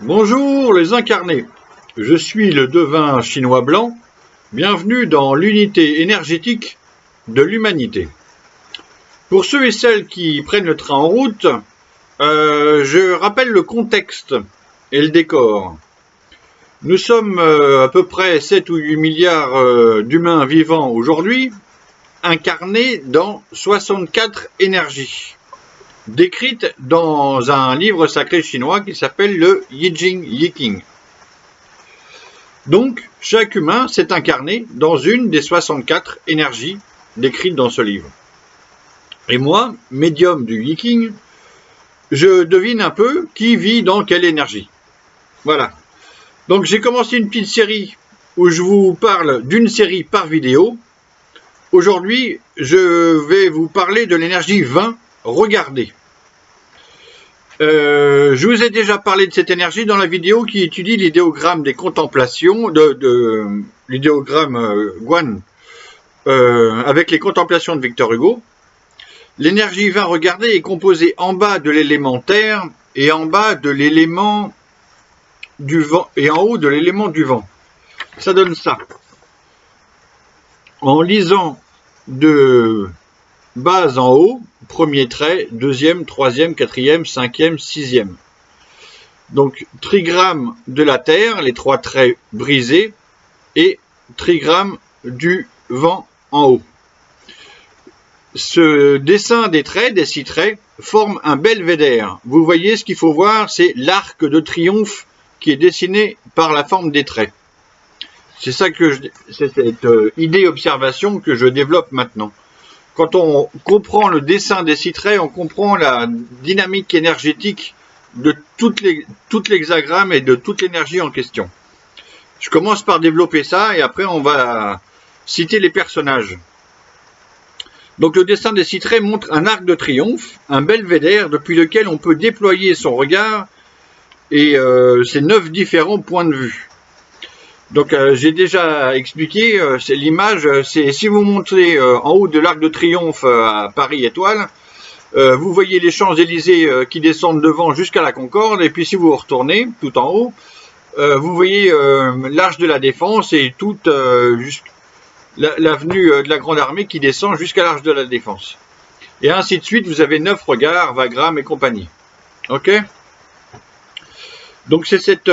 Bonjour les incarnés, je suis le devin chinois blanc, bienvenue dans l'unité énergétique de l'humanité. Pour ceux et celles qui prennent le train en route, je rappelle le contexte et le décor. Nous sommes à peu près 7 ou 8 milliards d'humains vivants aujourd'hui, incarnés dans 64 énergies, décrites dans un livre sacré chinois qui s'appelle le Yijing Yiqing. Donc, chaque humain s'est incarné dans une des 64 énergies décrites dans ce livre. Et moi, médium du Yiqing, je devine un peu qui vit dans quelle énergie. Voilà. Donc j'ai commencé une petite série où je vous parle d'une série par vidéo. Aujourd'hui, je vais vous parler de l'énergie 20, regardez. Je vous ai déjà parlé de cette énergie dans la vidéo qui étudie l'idéogramme des contemplations, l'idéogramme Guan, avec les contemplations de Victor Hugo. L'énergie 20, regardez, est composée en bas de l'élément terre et en bas de l'élément du vent et en haut de l'élément du vent. Ça donne ça. En lisant de bas en haut, premier trait, deuxième, troisième, quatrième, cinquième, sixième. Donc trigramme de la terre, les trois traits brisés, et trigramme du vent en haut. Ce dessin des traits, des 6 traits, forme un belvédère. Vous voyez, ce qu'il faut voir, c'est l'arc de triomphe qui est dessiné par la forme des traits. C'est ça que c'est cette idée observation que je développe maintenant. Quand on comprend le dessin des 6 traits, on comprend la dynamique énergétique de toute l'hexagramme et de toute l'énergie en question. Je commence par développer ça et après on va citer les personnages. Donc le dessin des 6 traits montre un arc de triomphe, un belvédère depuis lequel on peut déployer son regard et ses 9 différents points de vue. Donc j'ai déjà expliqué, c'est l'image, c'est si vous montez en haut de l'arc de triomphe à Paris Étoile, vous voyez les Champs-Élysées qui descendent devant jusqu'à la Concorde, et puis si vous retournez tout en haut, vous voyez l'Arche de la Défense et toute l'avenue de la Grande Armée qui descend jusqu'à l'Arche de la Défense. Et ainsi de suite, vous avez 9 regards, Wagram et compagnie. Ok ? Donc c'est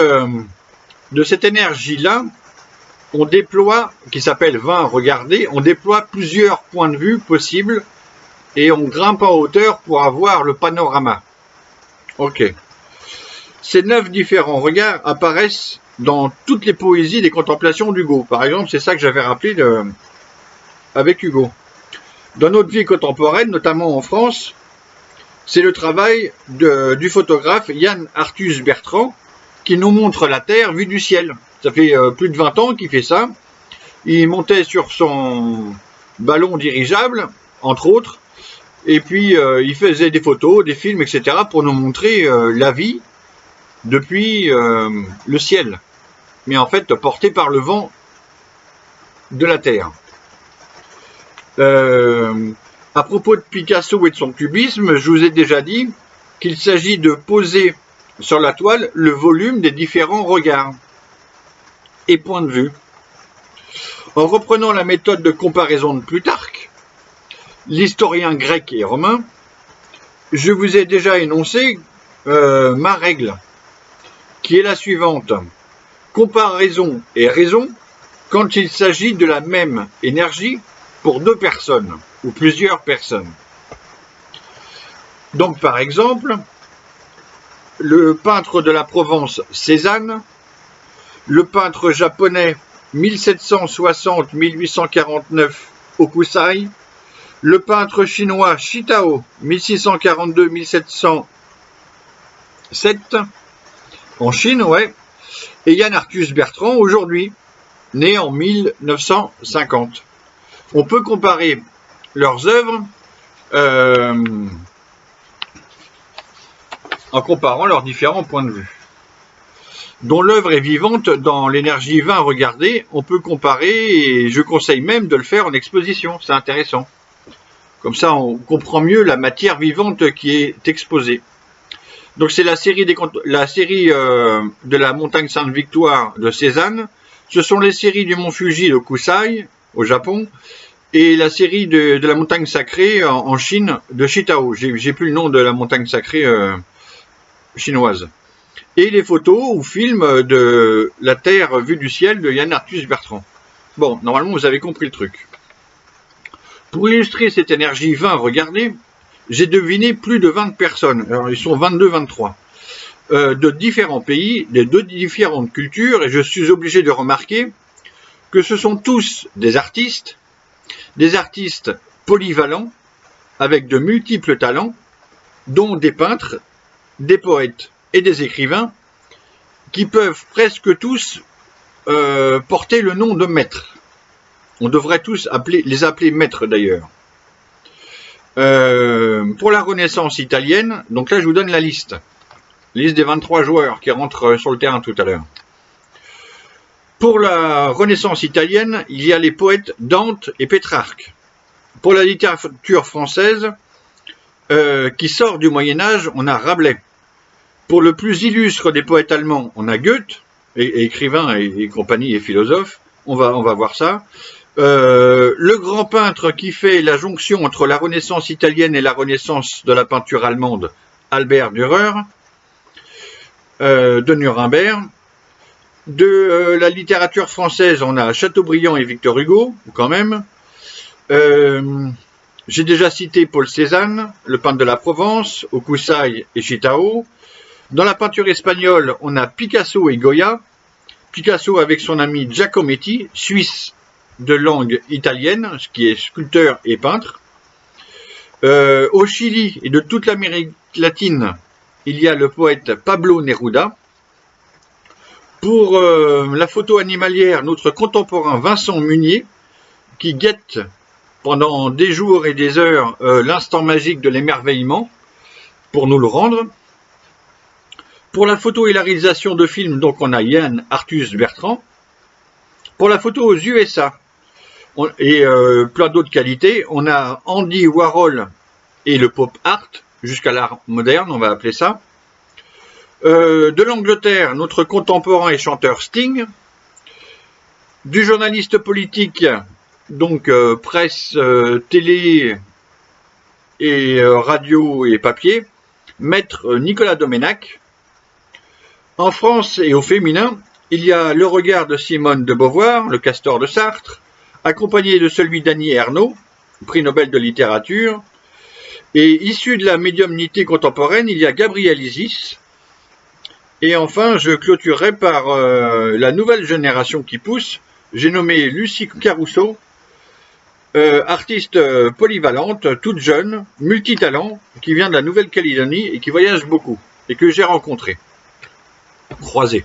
de cette énergie-là, on déploie, qui s'appelle 20, regardez, on déploie plusieurs points de vue possibles et on grimpe en hauteur pour avoir le panorama. Ok. Ces 9 différents regards apparaissent dans toutes les poésies des contemplations d'Hugo. Par exemple, c'est ça que j'avais rappelé avec Hugo. Dans notre vie contemporaine, notamment en France, c'est le travail du photographe Yann Arthus Bertrand qui nous montre la Terre vue du ciel. Ça fait plus de 20 ans qu'il fait ça. Il montait sur son ballon dirigeable, entre autres, et puis il faisait des photos, des films, etc. pour nous montrer la vie depuis le ciel, mais en fait porté par le vent de la Terre. À propos de Picasso et de son cubisme, je vous ai déjà dit qu'il s'agit de poser sur la toile le volume des différents regards et points de vue. En reprenant la méthode de comparaison de Plutarque, l'historien grec et romain, je vous ai déjà énoncé ma règle, qui est la suivante. Comparaison et raison quand il s'agit de la même énergie pour 2 personnes ou plusieurs personnes. Donc par exemple, le peintre de la Provence Cézanne, le peintre japonais 1760-1849 Hokusai, le peintre chinois Shitao 1642-1707 en Chine, ouais, et Yann Arthus Bertrand aujourd'hui, né en 1950. On peut comparer leurs œuvres en comparant leurs différents points de vue. Dont l'œuvre est vivante dans l'énergie 20, regardez, on peut comparer, et je conseille même de le faire en exposition, c'est intéressant. Comme ça, on comprend mieux la matière vivante qui est exposée. Donc c'est la série de la montagne Sainte-Victoire de Cézanne. Ce sont les séries du mont Fuji de Kusai, au Japon, et la série de la montagne sacrée en Chine de Shitao. J'ai plus le nom de la montagne sacrée chinoise. Et les photos ou films de la Terre vue du ciel de Yann Arthus Bertrand. Bon, normalement vous avez compris le truc. Pour illustrer cette énergie 20, regardez, j'ai deviné plus de 20 personnes, alors ils sont 22-23, de différents pays, de différentes cultures, et je suis obligé de remarquer que ce sont tous des artistes polyvalents, avec de multiples talents, dont des peintres, des poètes et des écrivains, qui peuvent presque tous porter le nom de maître. On devrait tous les appeler maîtres d'ailleurs. Pour la Renaissance italienne, donc là je vous donne la liste des 23 joueurs qui rentrent sur le terrain tout à l'heure. Pour la Renaissance italienne, il y a les poètes Dante et Pétrarque. Pour la littérature française, qui sort du Moyen-Âge, on a Rabelais. Pour le plus illustre des poètes allemands, on a Goethe, et écrivain et compagnie et philosophe. On va voir ça. Le grand peintre qui fait la jonction entre la Renaissance italienne et la Renaissance de la peinture allemande, Albert Dürer, de Nuremberg. De la littérature française, on a Chateaubriand et Victor Hugo, quand même. J'ai déjà cité Paul Cézanne, le peintre de la Provence, Hokusai et Shitao. Dans la peinture espagnole, on a Picasso et Goya. Picasso avec son ami Giacometti, suisse de langue italienne, qui est sculpteur et peintre. Au Chili et de toute l'Amérique latine, il y a le poète Pablo Neruda. Pour la photo animalière, notre contemporain Vincent Munier, qui guette pendant des jours et des heures l'instant magique de l'émerveillement, pour nous le rendre. Pour la photo et la réalisation de films, donc on a Yann Arthus Bertrand. Pour la photo aux USA, et plein d'autres qualités, on a Andy Warhol et le pop art, jusqu'à l'art moderne, on va appeler ça. De l'Angleterre, notre contemporain et chanteur Sting. Du journaliste politique, donc presse, télé et radio et papier, maître Nicolas Doménac. En France et au féminin, il y a le regard de Simone de Beauvoir, le castor de Sartre, accompagné de celui d'Annie Ernaux, prix Nobel de littérature. Et issu de la médiumnité contemporaine, il y a Gabriel Isis. Et enfin, je clôturerai par la nouvelle génération qui pousse. J'ai nommé Lucie Caruso, artiste polyvalente, toute jeune, multitalent, qui vient de la Nouvelle-Calédonie et qui voyage beaucoup, et que j'ai rencontré, croisé.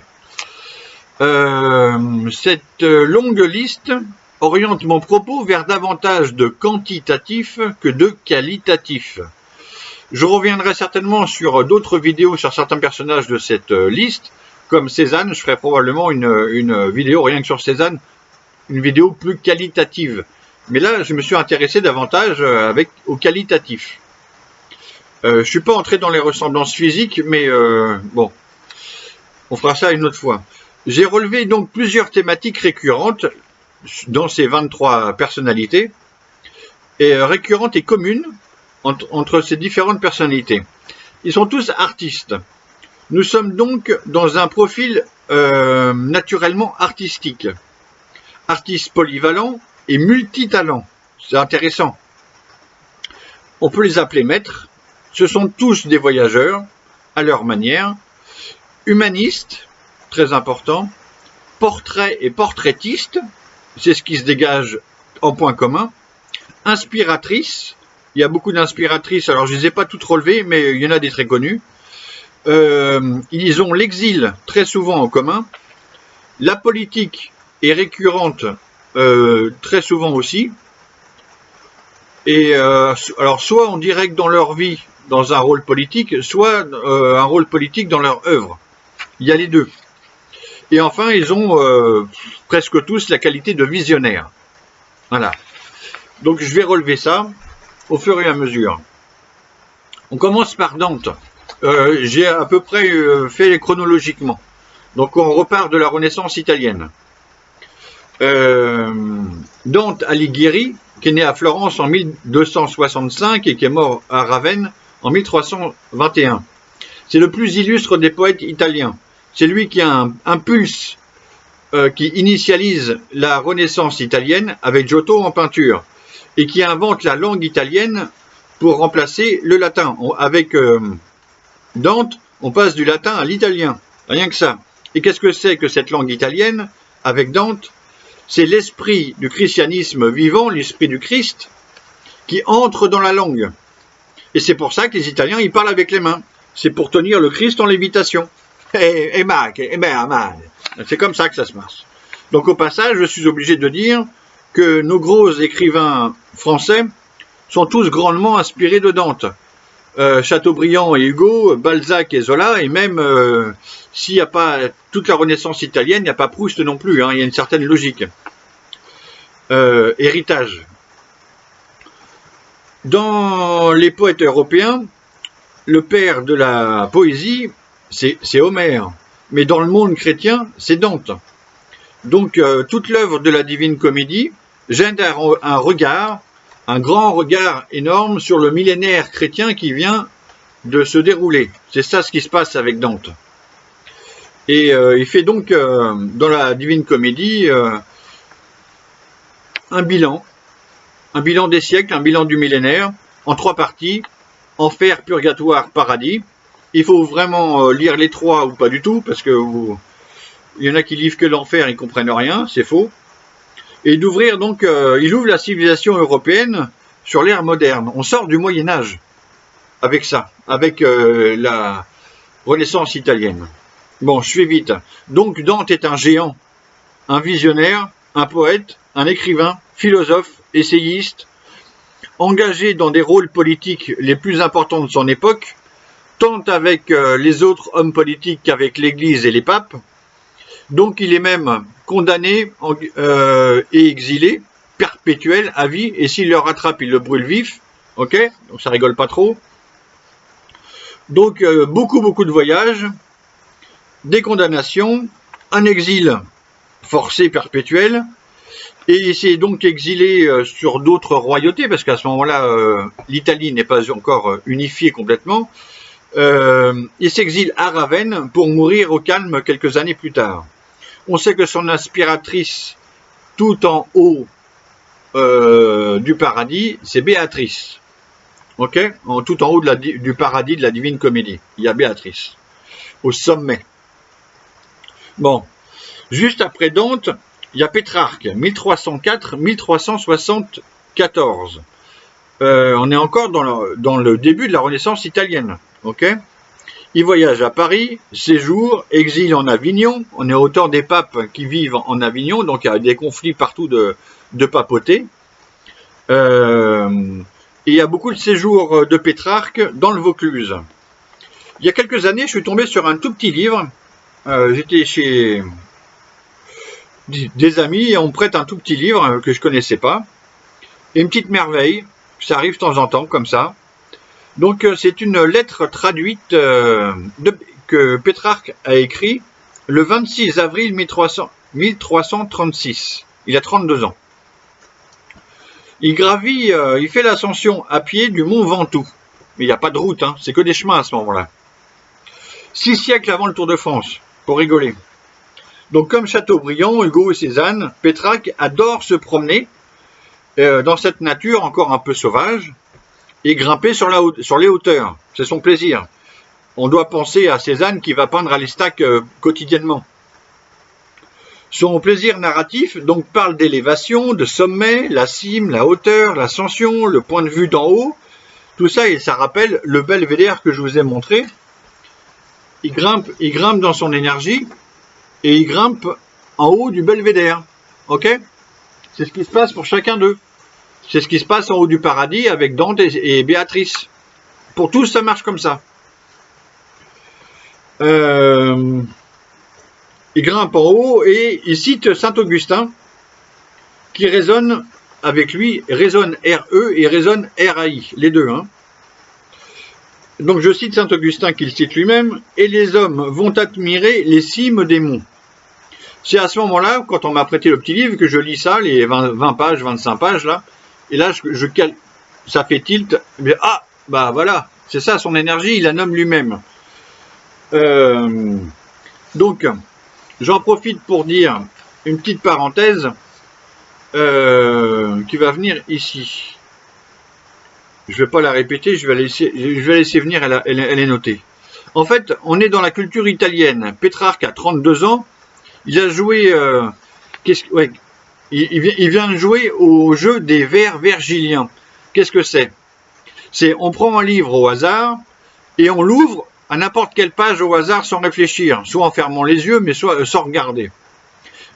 Cette longue liste oriente mon propos vers davantage de quantitatif que de qualitatif. Je reviendrai certainement sur d'autres vidéos sur certains personnages de cette liste, comme Cézanne. Je ferai probablement une vidéo rien que sur Cézanne, une vidéo plus qualitative. Mais là, je me suis intéressé davantage au qualitatif. Je ne suis pas entré dans les ressemblances physiques, mais bon, on fera ça une autre fois. J'ai relevé donc plusieurs thématiques récurrentes dans ces 23 personnalités, et récurrentes et communes entre ces différentes personnalités. Ils sont tous artistes. Nous sommes donc dans un profil naturellement artistique. Artistes polyvalents et multitalents. C'est intéressant. On peut les appeler maîtres. Ce sont tous des voyageurs, à leur manière. Humanistes, très important. Portraits et portraitistes, c'est ce qui se dégage en point commun. Inspiratrices, il y a beaucoup d'inspiratrices, alors je ne les ai pas toutes relevées, mais il y en a des très connues. Ils ont l'exil très souvent en commun. La politique est récurrente très souvent aussi. Et alors soit on dirait que dans leur vie, dans un rôle politique, soit un rôle politique dans leur œuvre. Il y a les deux. Et enfin, ils ont presque tous la qualité de visionnaire. Voilà. Donc je vais relever ça au fur et à mesure. On commence par Dante. J'ai à peu près fait chronologiquement. Donc on repart de la Renaissance italienne. Dante Alighieri, qui est né à Florence en 1265 et qui est mort à Ravenne en 1321. C'est le plus illustre des poètes italiens. C'est lui qui a un pulse qui initialise la Renaissance italienne avec Giotto en peinture et qui invente la langue italienne pour remplacer le latin. Avec Dante, on passe du latin à l'italien, rien que ça. Et qu'est-ce que c'est que cette langue italienne avec Dante? C'est l'esprit du christianisme vivant, l'esprit du Christ, qui entre dans la langue. Et c'est pour ça que les Italiens, ils parlent avec les mains. C'est pour tenir le Christ en lévitation. C'est comme ça que ça se passe. Donc au passage, je suis obligé de dire que nos gros écrivains français sont tous grandement inspirés de Dante. Chateaubriand et Hugo, Balzac et Zola, et même s'il n'y a pas toute la Renaissance italienne, il n'y a pas Proust non plus, hein, il y a une certaine logique. Héritage. Dans les poètes européens, le père de la poésie, c'est Homère, mais dans le monde chrétien, c'est Dante. Donc toute l'œuvre de la Divine Comédie gêne un regard, un grand regard énorme sur le millénaire chrétien qui vient de se dérouler. C'est ça ce qui se passe avec Dante. Et il fait donc dans la Divine Comédie un bilan des siècles, un bilan du millénaire, en 3 parties, enfer, purgatoire, paradis. Il faut vraiment lire les 3 ou pas du tout, parce que il y en a qui livrent que l'enfer, ils comprennent rien, c'est faux. Et d'ouvrir donc, il ouvre la civilisation européenne sur l'ère moderne. On sort du Moyen-Âge avec ça, avec la Renaissance italienne. Bon, je fais vite. Donc Dante est un géant, un visionnaire, un poète, un écrivain, philosophe, essayiste, engagé dans des rôles politiques les plus importants de son époque, tant avec les autres hommes politiques qu'avec l'Église et les papes. Donc il est même condamné et exilé, perpétuel, à vie, et s'il le rattrape, il le brûle vif. Ok, donc ça rigole pas trop. Donc beaucoup de voyages, des condamnations, un exil forcé perpétuel, et il s'est donc exilé sur d'autres royautés, parce qu'à ce moment-là, l'Italie n'est pas encore unifiée complètement. Il s'exile à Ravenne pour mourir au calme quelques années plus tard. On sait que son inspiratrice tout en haut du paradis, c'est Béatrice. Ok, tout en haut du paradis de la Divine Comédie, il y a Béatrice, au sommet. Bon, juste après Dante, il y a Pétrarque, 1304-1374. On est encore dans le début de la Renaissance italienne. Ok, il voyage à Paris, séjour, exil en Avignon. On est autant des papes qui vivent en Avignon, donc il y a des conflits partout de papauté. Et il y a beaucoup de séjours de Pétrarque dans le Vaucluse. Il y a quelques années, je suis tombé sur un tout petit livre. J'étais chez des amis et on me prête un tout petit livre que je connaissais pas. Et une petite merveille, ça arrive de temps en temps comme ça. Donc c'est une lettre traduite que Pétrarque a écrit le 26 avril 1336. Il a 32 ans. Il fait l'ascension à pied du mont Ventoux. Mais il n'y a pas de route, hein, c'est que des chemins à ce moment-là. 6 siècles avant le Tour de France, pour rigoler. Donc comme Chateaubriand, Hugo et Cézanne, Pétrarque adore se promener dans cette nature encore un peu sauvage et grimper sur les hauteurs. C'est son plaisir. On doit penser à Cézanne qui va peindre à l'Estaque quotidiennement. Son plaisir narratif donc parle d'élévation, de sommet, la cime, la hauteur, l'ascension, le point de vue d'en haut. Tout ça, et ça rappelle le belvédère que je vous ai montré. Il grimpe dans son énergie et il grimpe en haut du belvédère. Ok ? C'est ce qui se passe pour chacun d'eux. C'est ce qui se passe en haut du paradis avec Dante et Béatrice. Pour tous, ça marche comme ça. Il grimpe en haut et il cite Saint-Augustin qui résonne avec lui, résonne RE et résonne RAI, les deux. Hein. Donc je cite saint Augustin qui le cite lui-même, « Et les hommes vont admirer les cimes des monts ». C'est à ce moment-là, quand on m'a prêté le petit livre, que je lis ça, les 20 pages, 25 pages, là, et là, ça fait tilt, mais ah, bah voilà, c'est ça son énergie, il la nomme lui-même. Donc, j'en profite pour dire une petite parenthèse qui va venir ici. Je ne vais pas la répéter, je vais la laisser venir, elle est notée. En fait, on est dans la culture italienne. Pétrarque a 32 ans, il a joué... il vient de jouer au jeu des vers virgiliens. Qu'est-ce que c'est? On prend un livre au hasard et on l'ouvre à n'importe quelle page au hasard sans réfléchir, soit en fermant les yeux, mais soit sans regarder.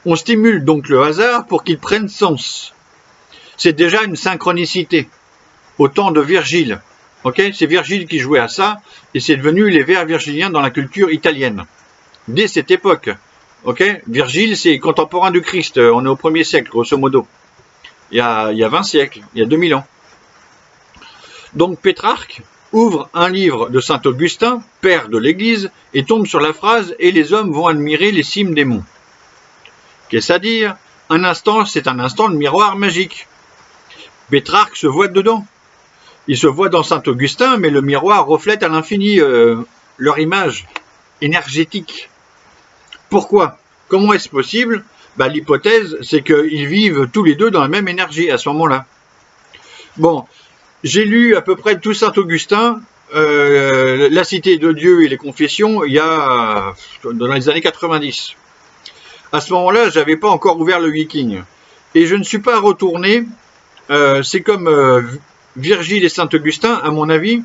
On stimule donc le hasard pour qu'il prenne sens. C'est déjà une synchronicité. Au temps de Virgile. Okay, c'est Virgile qui jouait à ça, et c'est devenu les vers virgiliens dans la culture italienne. Dès cette époque. Okay, Virgile, c'est contemporain du Christ. On est au 1er siècle, grosso modo. Il y a 20 siècles, il y a 2000 ans. Donc Pétrarque ouvre un livre de saint Augustin, père de l'Église, et tombe sur la phrase « Et les hommes vont admirer les cimes des monts ». Qu'est-ce à dire? Un instant, c'est un instant de miroir magique. Pétrarque se voit dedans. Il se voit dans saint Augustin, mais le miroir reflète à l'infini leur image énergétique. Pourquoi? Comment est-ce possible? L'hypothèse, c'est qu'ils vivent tous les deux dans la même énergie à ce moment-là. Bon, j'ai lu à peu près tout saint Augustin, La Cité de Dieu et les Confessions, il y a dans les années 90. À ce moment-là, je n'avais pas encore ouvert le Viking. Et je ne suis pas retourné, c'est comme... Virgile et saint Augustin, à mon avis,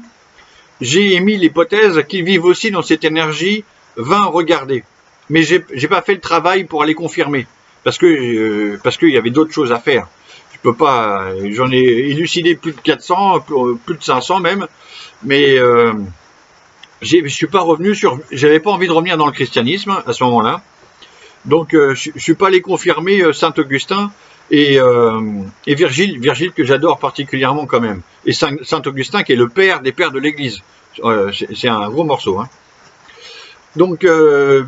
j'ai émis l'hypothèse qu'ils vivent aussi dans cette énergie 20 regardez. Mais j'ai pas fait le travail pour aller confirmer, parce qu'il y avait d'autres choses à faire. Je peux pas, j'en ai élucidé plus de 400, plus de 500 même, mais je suis pas revenu sur, j'avais pas envie de revenir dans le christianisme à ce moment-là, donc je suis pas allé confirmer saint Augustin. Et Virgile que j'adore particulièrement quand même, et saint Augustin qui est le père des pères de l'Église, c'est un gros morceau. Hein. Donc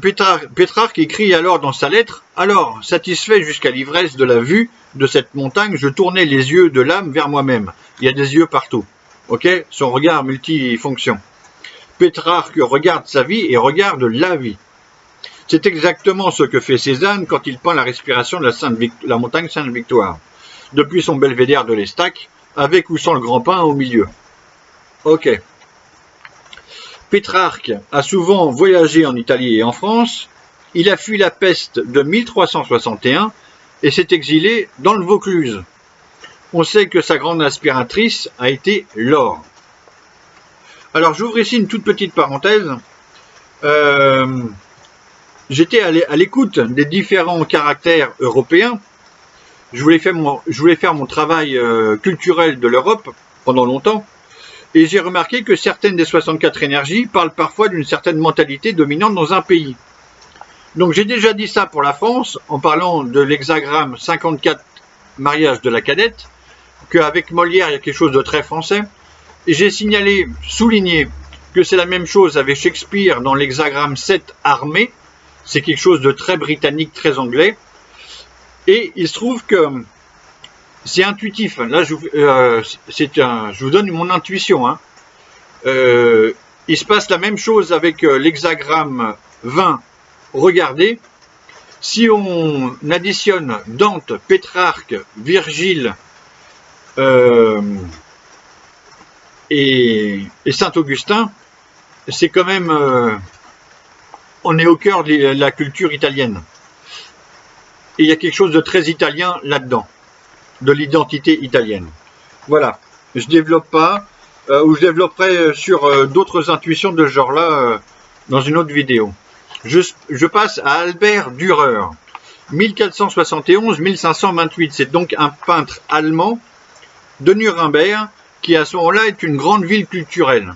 Pétrarque écrit alors dans sa lettre, « Alors, satisfait jusqu'à l'ivresse de la vue de cette montagne, je tournais les yeux de l'âme vers moi-même. » Il y a des yeux partout, ok? Son regard multifonction. Pétrarque regarde sa vie et regarde la vie. C'est exactement ce que fait Cézanne quand il peint la respiration de la montagne Sainte-Victoire, depuis son belvédère de l'Estaque, avec ou sans le grand pin au milieu. Ok. Pétrarque a souvent voyagé en Italie et en France, il a fui la peste de 1361 et s'est exilé dans le Vaucluse. On sait que sa grande inspiratrice a été Laure. Alors j'ouvre ici une toute petite parenthèse. J'étais à l'écoute des différents caractères européens. Je voulais faire mon travail culturel de l'Europe pendant longtemps. Et j'ai remarqué que certaines des 64 énergies parlent parfois d'une certaine mentalité dominante dans un pays. Donc j'ai déjà dit ça pour la France, en parlant de l'hexagramme 54 mariage de la cadette, qu'avec Molière il y a quelque chose de très français. Et j'ai souligné que c'est la même chose avec Shakespeare dans l'hexagramme 7 armée. C'est quelque chose de très britannique, très anglais. Et il se trouve que c'est intuitif. Là, je vous donne mon intuition. Hein. Il se passe la même chose avec l'hexagramme 20. Regardez, si on additionne Dante, Pétrarque, Virgile et Saint-Augustin, c'est quand même... on est au cœur de la culture italienne. Et il y a quelque chose de très italien là-dedans, de l'identité italienne. Voilà, je développe pas, ou je développerai sur d'autres intuitions de ce genre-là dans une autre vidéo. Je passe à Albert Dürer, 1471-1528. C'est donc un peintre allemand de Nuremberg qui à ce moment-là est une grande ville culturelle.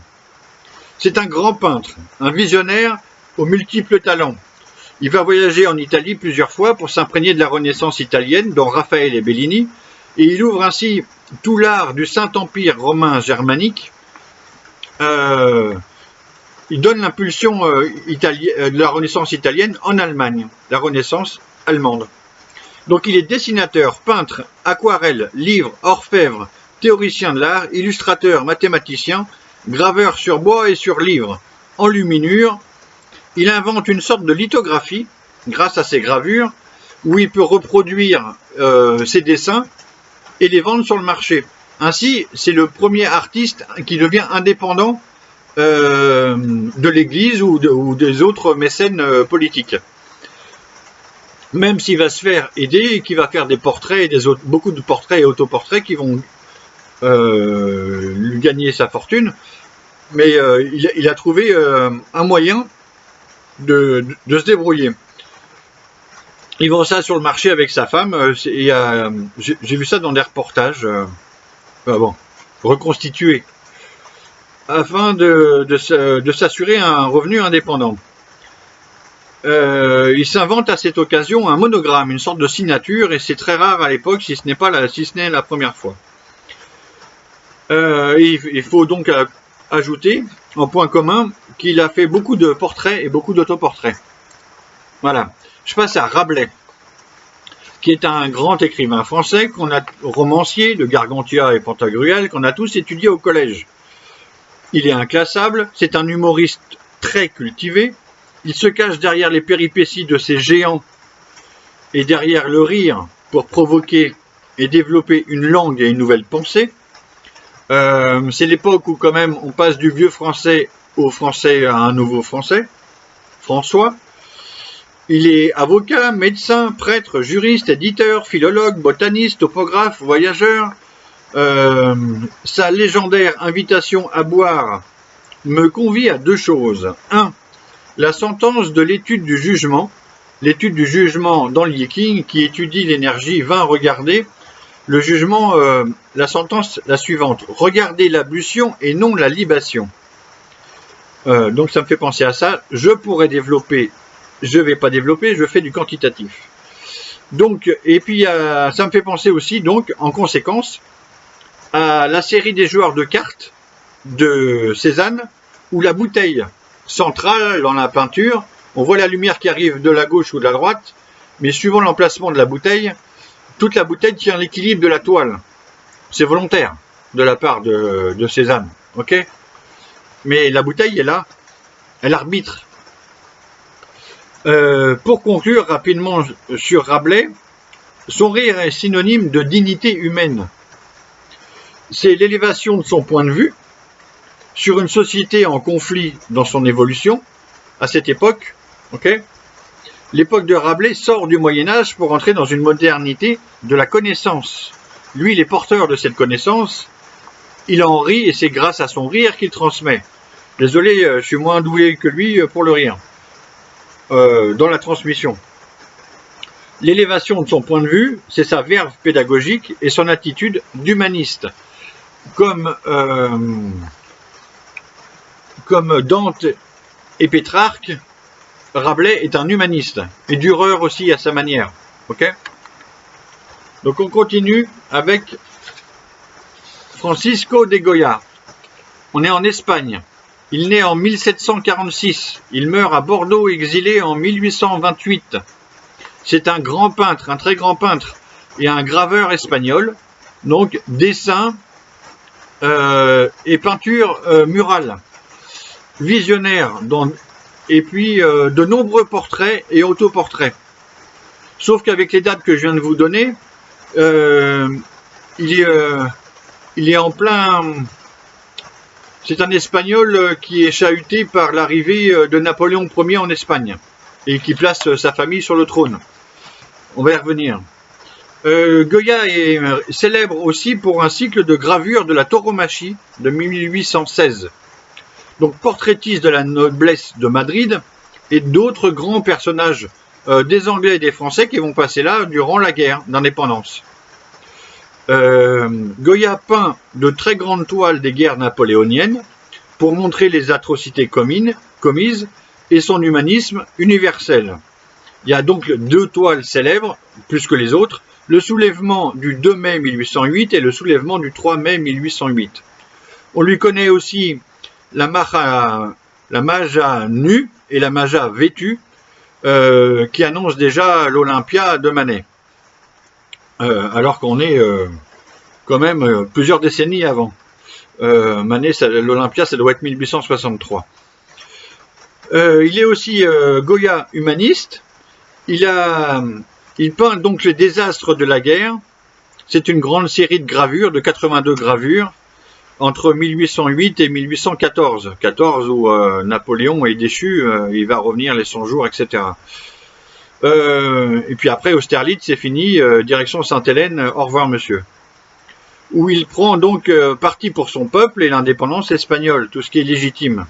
C'est un grand peintre, un visionnaire aux multiples talents. Il va voyager en Italie plusieurs fois pour s'imprégner de la Renaissance italienne, dont Raphaël et Bellini, et il ouvre ainsi tout l'art du Saint-Empire romain germanique il donne l'impulsion de la Renaissance italienne en Allemagne, la Renaissance allemande. Donc il est dessinateur, peintre, aquarelle, livre, orfèvre, théoricien de l'art, illustrateur, mathématicien, graveur sur bois et sur livre, enluminure. Il invente une sorte de lithographie, grâce à ses gravures, où il peut reproduire ses dessins et les vendre sur le marché. Ainsi, c'est le premier artiste qui devient indépendant de l'Église ou des autres mécènes politiques. Même s'il va se faire aider et qu'il va faire des portraits, beaucoup de portraits et autoportraits qui vont lui gagner sa fortune, mais il a trouvé un moyen de se débrouiller. Il vend ça sur le marché avec sa femme. J'ai vu ça dans des reportages, reconstitués, afin de s'assurer un revenu indépendant. Il s'invente à cette occasion un monogramme, une sorte de signature, et c'est très rare à l'époque, si ce n'est la première fois. Il faut donc ajouter en point commun qu'il a fait beaucoup de portraits et beaucoup d'autoportraits. Voilà. Je passe à Rabelais, qui est un grand écrivain français, romancier de Gargantua et Pantagruel, qu'on a tous étudié au collège. Il est inclassable, c'est un humoriste très cultivé, il se cache derrière les péripéties de ces géants et derrière le rire pour provoquer et développer une langue et une nouvelle pensée. C'est l'époque où quand même on passe du vieux français au français à un nouveau français, François. Il est avocat, médecin, prêtre, juriste, éditeur, philologue, botaniste, topographe, voyageur. Sa légendaire invitation à boire me convie à deux choses. 1. La sentence de l'étude du jugement dans le Yiking qui étudie l'énergie vint regarder. Le jugement, la sentence, la suivante. Regardez l'ablution et non la libation. Donc ça me fait penser à ça. Je pourrais développer, je ne vais pas développer, je fais du quantitatif. Donc, et puis ça me fait penser aussi, donc, en conséquence, à la série des joueurs de cartes de Cézanne, où la bouteille centrale dans la peinture, on voit la lumière qui arrive de la gauche ou de la droite, mais suivant l'emplacement de la bouteille, toute la bouteille tient l'équilibre de la toile. C'est volontaire de la part de Cézanne, ok? Mais la bouteille est là, elle arbitre. Pour conclure rapidement sur Rabelais, son rire est synonyme de dignité humaine. C'est l'élévation de son point de vue sur une société en conflit dans son évolution, à cette époque, ok? L'époque de Rabelais sort du Moyen-Âge pour entrer dans une modernité de la connaissance. Lui, il est porteur de cette connaissance, il en rit et c'est grâce à son rire qu'il transmet. Désolé, je suis moins doué que lui pour le rire, dans la transmission. L'élévation de son point de vue, c'est sa verve pédagogique et son attitude d'humaniste. Comme Dante et Pétrarque, Rabelais est un humaniste, et Dürer aussi à sa manière. Ok? Donc on continue avec Francisco de Goya. On est en Espagne. Il naît en 1746. Il meurt à Bordeaux, exilé en 1828. C'est un grand peintre, un très grand peintre, et un graveur espagnol. Donc dessin et peinture murale. Visionnaire, et puis de nombreux portraits et autoportraits. Sauf qu'avec les dates que je viens de vous donner, il est en plein... C'est un Espagnol qui est chahuté par l'arrivée de Napoléon Ier en Espagne et qui place sa famille sur le trône. On va y revenir. Goya est célèbre aussi pour un cycle de gravures de la tauromachie de 1816. Donc portraitiste de la noblesse de Madrid et d'autres grands personnages des Anglais et des Français qui vont passer là durant la guerre d'indépendance. Goya peint de très grandes toiles des guerres napoléoniennes pour montrer les atrocités commises et son humanisme universel. Il y a donc deux toiles célèbres, plus que les autres, le soulèvement du 2 mai 1808 et le soulèvement du 3 mai 1808. On lui connaît aussi la Maja nue et la Maja vêtue, qui annoncent déjà l'Olympia de Manet. Alors qu'on est quand même plusieurs décennies avant. Manet, l'Olympia, ça doit être 1863. Il est aussi Goya humaniste. Il peint donc les désastres de la guerre. C'est une grande série de gravures, de 82 gravures, entre 1808 et 1814. 14 où Napoléon est déchu, il va revenir les 100 jours, etc. Et puis après, Austerlitz, c'est fini, direction Sainte-Hélène, au revoir monsieur. Où il prend donc parti pour son peuple et l'indépendance espagnole, tout ce qui est légitime.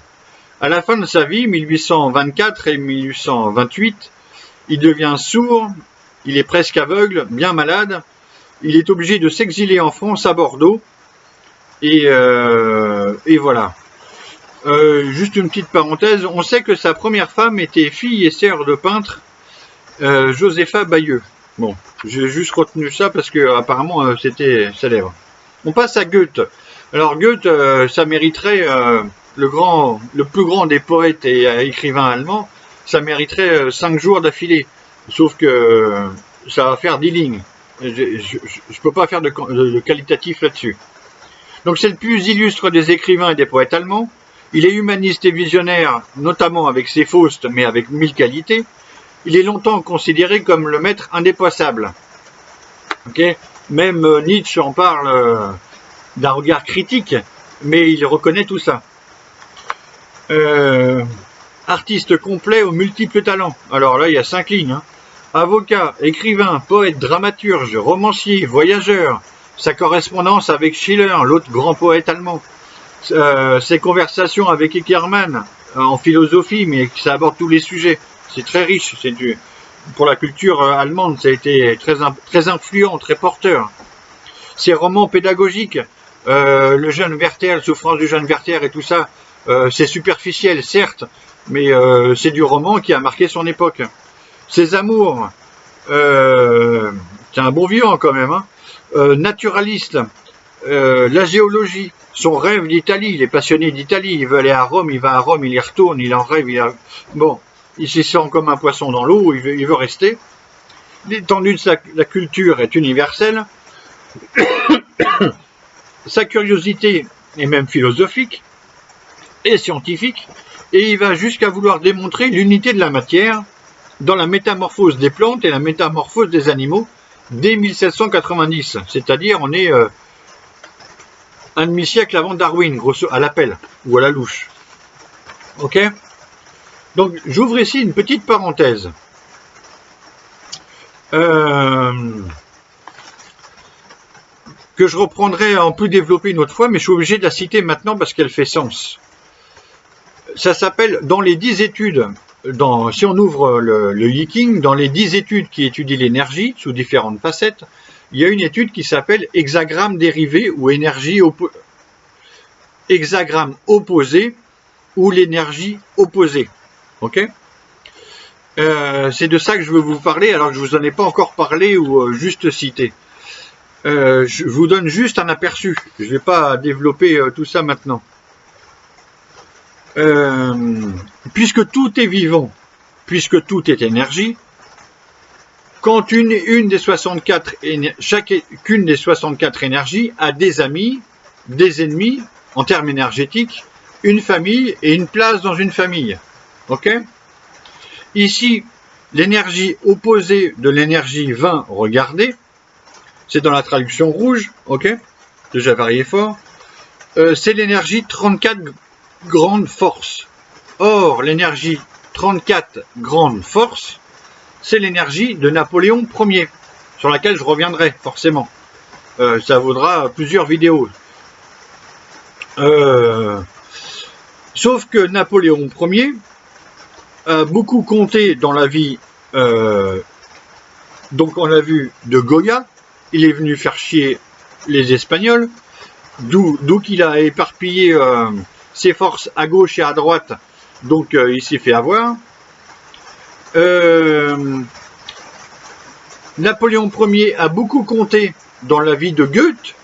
À la fin de sa vie, 1824 et 1828, il devient sourd, il est presque aveugle, bien malade, il est obligé de s'exiler en France, à Bordeaux, et voilà. Juste une petite parenthèse, on sait que sa première femme était fille et sœur de peintre, Josepha Bayeux. Bon, j'ai juste retenu ça parce que apparemment c'était célèbre. On passe à Goethe. Alors Goethe, ça mériterait le plus grand des poètes et écrivains allemands, ça mériterait 5 jours d'affilée. Sauf que ça va faire 10 lignes. Je peux pas faire de qualitatif là-dessus. Donc c'est le plus illustre des écrivains et des poètes allemands. Il est humaniste et visionnaire, notamment avec ses Faust, mais avec 1000 qualités. Il est longtemps considéré comme le maître indépassable. Okay, même Nietzsche en parle d'un regard critique, mais il reconnaît tout ça. Artiste complet aux multiples talents. Alors là, il y a 5 lignes. Hein. Avocat, écrivain, poète, dramaturge, romancier, voyageur. Sa correspondance avec Schiller, l'autre grand poète allemand. Ses conversations avec Eckermann en philosophie, mais ça aborde tous les sujets. C'est très riche. Pour la culture allemande, ça a été très influent, très porteur. Ses romans pédagogiques, le jeune Werther, la souffrance du jeune Werther et tout ça, c'est superficiel, certes, mais c'est du roman qui a marqué son époque. Ses amours, c'est un bon vivant quand même, hein. Naturaliste, la géologie, son rêve d'Italie, il est passionné d'Italie, il veut aller à Rome, il va à Rome, il y retourne, il en rêve, bon, il s'y sent comme un poisson dans l'eau, il veut rester. L'étendue de la culture est universelle. Sa curiosité est même philosophique et scientifique, et il va jusqu'à vouloir démontrer l'unité de la matière dans la métamorphose des plantes et la métamorphose des animaux dès 1790, c'est-à-dire on est un demi-siècle avant Darwin, grosso à l'appel ou à la louche. Ok? Donc j'ouvre ici une petite parenthèse. Que je reprendrai en plus développé une autre fois, mais je suis obligé de la citer maintenant parce qu'elle fait sens. Ça s'appelle dans les 10 études, si on ouvre le Yiking, dans les 10 études qui étudient l'énergie sous différentes facettes, il y a une étude qui s'appelle hexagramme dérivé ou hexagramme opposé ou l'énergie opposée. Ok? C'est de ça que je veux vous parler alors que je vous en ai pas encore parlé ou juste cité. Je vous donne juste un aperçu. Je ne vais pas développer tout ça maintenant. Puisque tout est vivant, puisque tout est énergie, quand chacune des 64 énergies a des amis, des ennemis, en termes énergétiques, une famille et une place dans une famille. Ok? Ici, l'énergie opposée de l'énergie 20, regardez, c'est dans la traduction rouge, ok? Déjà varié fort. C'est l'énergie 34 grandes forces. Or, l'énergie 34 grandes forces, c'est l'énergie de Napoléon Ier, sur laquelle je reviendrai forcément. Ça vaudra plusieurs vidéos. Sauf que Napoléon Ier a beaucoup compté dans la vie, donc on l'a vu, de Goya. Il est venu faire chier les Espagnols, d'où qu'il a éparpillé ses forces à gauche et à droite, donc il s'est fait avoir. Napoléon Ier a beaucoup compté dans la vie de Goethe,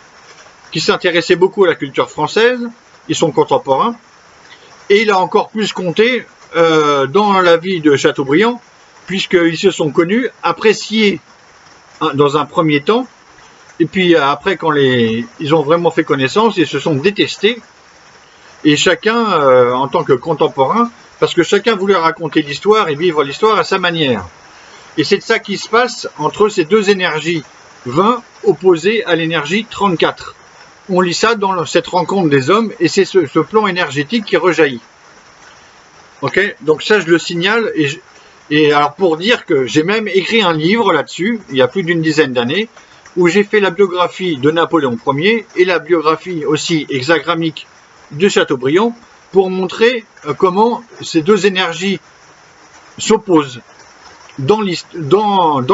qui s'intéressait beaucoup à la culture française, ils sont contemporains, Et il a encore plus compté dans la vie de Chateaubriand, puisqu'ils se sont connus, appréciés dans un premier temps, et puis après, quand ils ont vraiment fait connaissance, ils se sont détestés, et chacun, en tant que contemporain, parce que chacun voulait raconter l'histoire et vivre l'histoire à sa manière. Et c'est ça qui se passe entre ces deux énergies 20 opposées à l'énergie 34. On lit ça dans cette rencontre des hommes, et c'est ce plan énergétique qui rejaillit. Ok, donc ça je le signale, et alors pour dire que j'ai même écrit un livre là-dessus, il y a plus d'une dizaine d'années, où j'ai fait la biographie de Napoléon Ier et la biographie aussi hexagrammique de Chateaubriand, pour montrer comment ces deux énergies s'opposent dans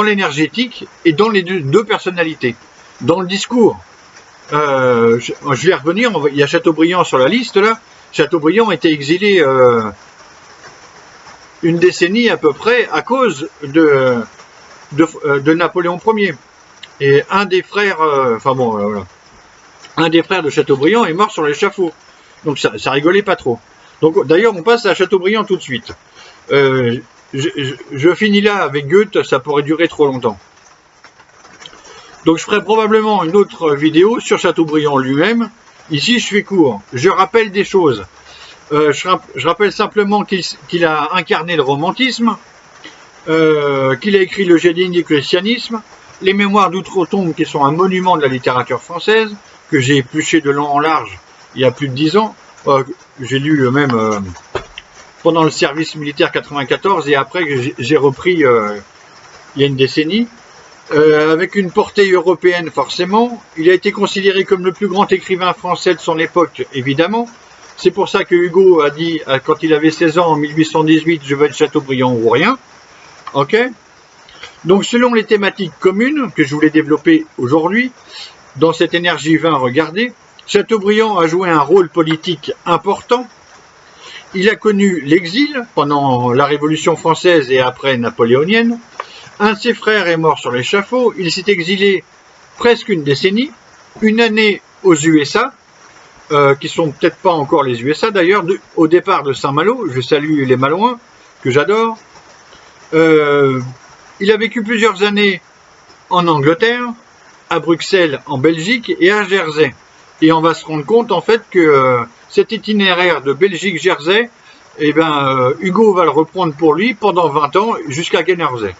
l'énergétique et dans les deux personnalités, dans le discours. Je vais revenir, il y a Chateaubriand sur la liste là. Chateaubriand était exilé une décennie à peu près à cause de Napoléon Ier. Et un des frères, voilà. Un des frères de Chateaubriand est mort sur l'échafaud. Donc ça rigolait pas trop. Donc d'ailleurs on passe à Chateaubriand tout de suite. Je finis là avec Goethe, ça pourrait durer trop longtemps. Donc je ferai probablement une autre vidéo sur Chateaubriand lui-même. Ici je fais court. Je rappelle des choses. Je rappelle simplement qu'il a incarné le romantisme, qu'il a écrit le génie du christianisme, les mémoires d'outre-tombe qui sont un monument de la littérature française, que j'ai épluché de long en large il y a plus de 10 ans. J'ai lu même pendant le service militaire 94 et après j'ai repris il y a une décennie. Avec une portée européenne forcément. Il a été considéré comme le plus grand écrivain français de son époque, évidemment. C'est pour ça que Hugo a dit, quand il avait 16 ans, en 1818, je veux être Chateaubriand ou rien. Ok ? Donc selon les thématiques communes que je voulais développer aujourd'hui, dans cette énergie 20, regardez, Chateaubriand a joué un rôle politique important. Il a connu l'exil pendant la Révolution française et après napoléonienne. Un de ses frères est mort sur l'échafaud. Il s'est exilé presque une décennie, une année aux USA, qui sont peut-être pas encore les USA d'ailleurs, au départ de Saint-Malo. Je salue les Malouins, que j'adore. Il a vécu plusieurs années en Angleterre, à Bruxelles, en Belgique et à Jersey. Et on va se rendre compte en fait que cet itinéraire de Belgique-Jersey, Hugo va le reprendre pour lui pendant 20 ans jusqu'à Guernesey.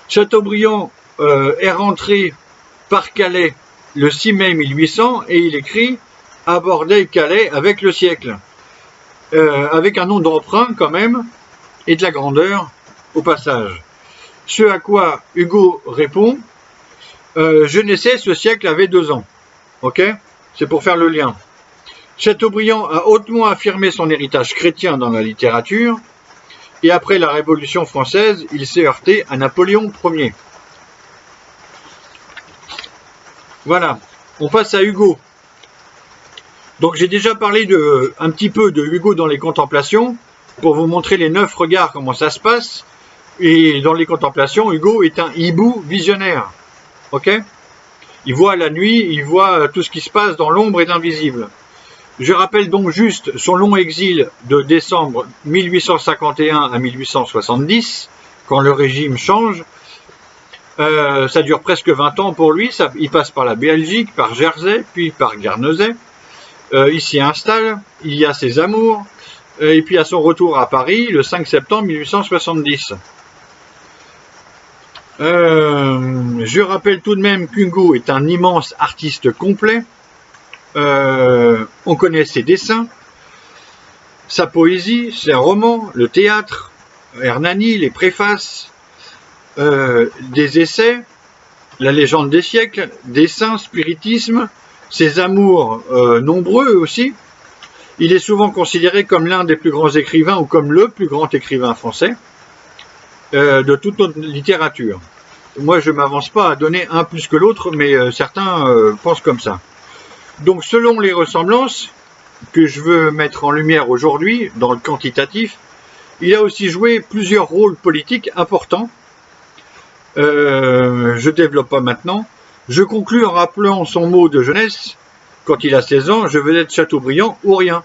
Chateaubriand est rentré par Calais le 6 mai 1800 et il écrit « Aborder Calais avec le siècle », avec un nom d'emprunt quand même et de la grandeur au passage. Ce à quoi Hugo répond « Je naissais, ce siècle avait 2 ans ». Ok ? C'est pour faire le lien. Chateaubriand a hautement affirmé son héritage chrétien dans la littérature, et après la Révolution française, il s'est heurté à Napoléon Ier. Voilà, on passe à Hugo. Donc j'ai déjà parlé un petit peu de Hugo dans les contemplations, pour vous montrer les 9 regards, comment ça se passe. Et dans les contemplations, Hugo est un hibou visionnaire. Ok ? Il voit la nuit, il voit tout ce qui se passe dans l'ombre et l'invisible. Je rappelle donc juste son long exil de décembre 1851 à 1870, quand le régime change. Ça dure presque 20 ans pour lui, il passe par la Belgique, par Jersey, puis par Guernesey. Il s'y installe, il y a ses amours, et puis à son retour à Paris, le 5 septembre 1870. Je rappelle tout de même qu'Hugo est un immense artiste complet. On connaît ses dessins, sa poésie, ses romans, le théâtre, Hernani, les préfaces, des essais, la légende des siècles, dessins, spiritisme, ses amours nombreux aussi. Il est souvent considéré comme l'un des plus grands écrivains ou comme le plus grand écrivain français de toute notre littérature. Moi, je ne m'avance pas à donner un plus que l'autre, mais certains pensent comme ça. Donc, selon les ressemblances que je veux mettre en lumière aujourd'hui, dans le quantitatif, il a aussi joué plusieurs rôles politiques importants. Je ne développe pas maintenant. Je conclus en rappelant son mot de jeunesse, quand il a 16 ans, je veux être Chateaubriand ou rien.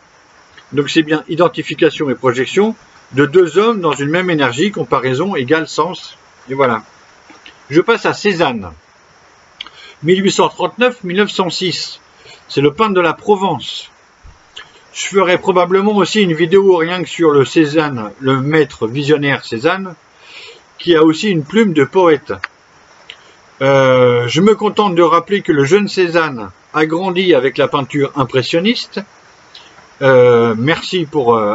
Donc c'est bien identification et projection de deux hommes dans une même énergie, comparaison égale sens. Et voilà. Je passe à Cézanne. 1839-1906. C'est le peintre de la Provence. Je ferai probablement aussi une vidéo rien que sur le Cézanne, le maître visionnaire Cézanne, qui a aussi une plume de poète. Je me contente de rappeler que le jeune Cézanne a grandi avec la peinture impressionniste. Merci